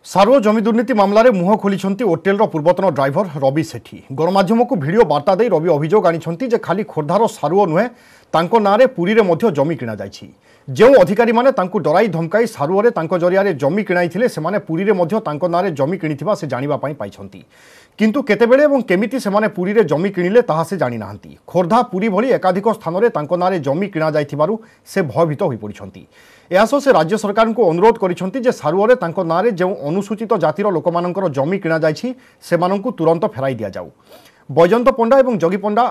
सारुओ जमी दुर्नीति मामलें मुह खोली ओटेल पूर्वतन ड्राइवर रवि सेठी गणमाध्यम को भिडियो बार्ता दे रवि अभियोग आनी खाली खोर्धार सारुओ नुहे ना पुरी में जमी किणा जाइछि। जो अधिकारी माने तांकु डराई धमकाई सारुओरे जरिया जमी किणाई से पुरी में ना जमी किणिथिबा से जानिबा पाई पाइछंती। किंतु केतेबेले एवं केमिति सेमाने पुरी रे जमी किणिले ताहा से जानि नाहंती। खोर्धा पुरी भली एकाधिक स्थान में ना जमी किणा जाइथिबारु से भयभीत होई पड़िछंती। एहासह से राज्य सरकार को अनुरोध करिछंती जे सारुओरे तांको नारे जो अनुसूचित जातिर लोकमानंकर जमी किणा जाइछि सेमानंकु तुरंत फेराई दिया जाऊ। बैजयंत पंडा एवं जगी पंडा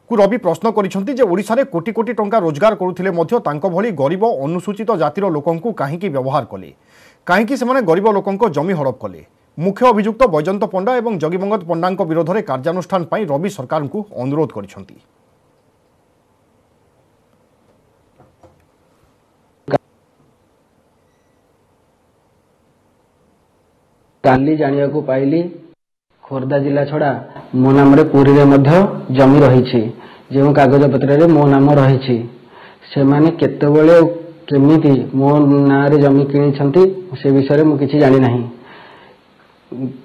को रवि प्रश्न करिछंती जे ओडिसा रे कोटी कोटी टंका रोजगार करुथिले मध्य तांको भली गरीब अनुसूचित जातिर लोकंकु काहेकि व्यवहार कले, काहेकि सेमाने गरीब लोकंको जमी हड़प कले। मुख्य अभियुक्त बैजयंत पंडा एवं जगीमंगत पंडांको विरोध में कार्यानुष्ठान पाई रवि सरकार को अनुरोध करिछंती। काली जानिया को पाइली खोर्धा जिला छड़ा मो नाम पुरी रे मध्य जमी रही जो कागज पत्र रे मो नाम रही से माने केतेबेले केमिति मो ना रे जमी किनिछंती से विषय में किछि जानि नाही।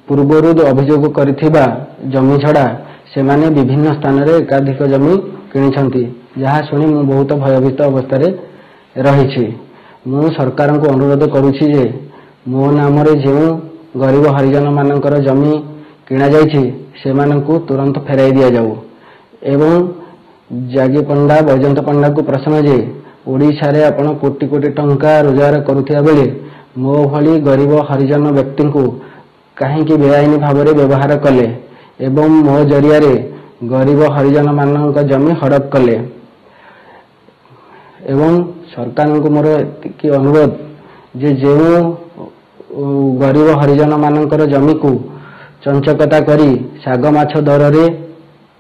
पूर्वरु अभियोग करिथिबा जमी छड़ा से माने विभिन्न स्थान रे एकाधिक जमी किनिछंती जहा सुनी मु बहुत भयभीत अवस्था रे रही। मु सरकार को अनुरोध करूछि जे मो नाम रे जो गरीब हरिजन मानकर जमी किणा जाइछि सेमानंकु तुरंत फेराई दिया जाऊ। एवं जागी पंडा बैजयंत पंडा को प्रश्न जे ओडिशा रे आपण कोटी कोटी टंका रोजगार करुथिया बेले मो भली गरीब हरिजन व्यक्ति को काहेकि बेआईन भाव में व्यवहार कले एवं मो जरिया रे गरीब हरिजन मानक जमी हड़प कले। एवं सरकार को मोर की अनुरोध जे जो गरीब हरिजन मानकर जमी को चंचकता करी साग माछ दर रे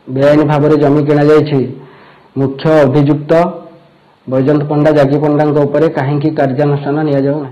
बेआईन भाव में जमी किणा जाइछि मुख्य अभियुक्त बैजयंत पंडा जागी पंडा काहेकि कार्यानुष्ठान निया जाऊ।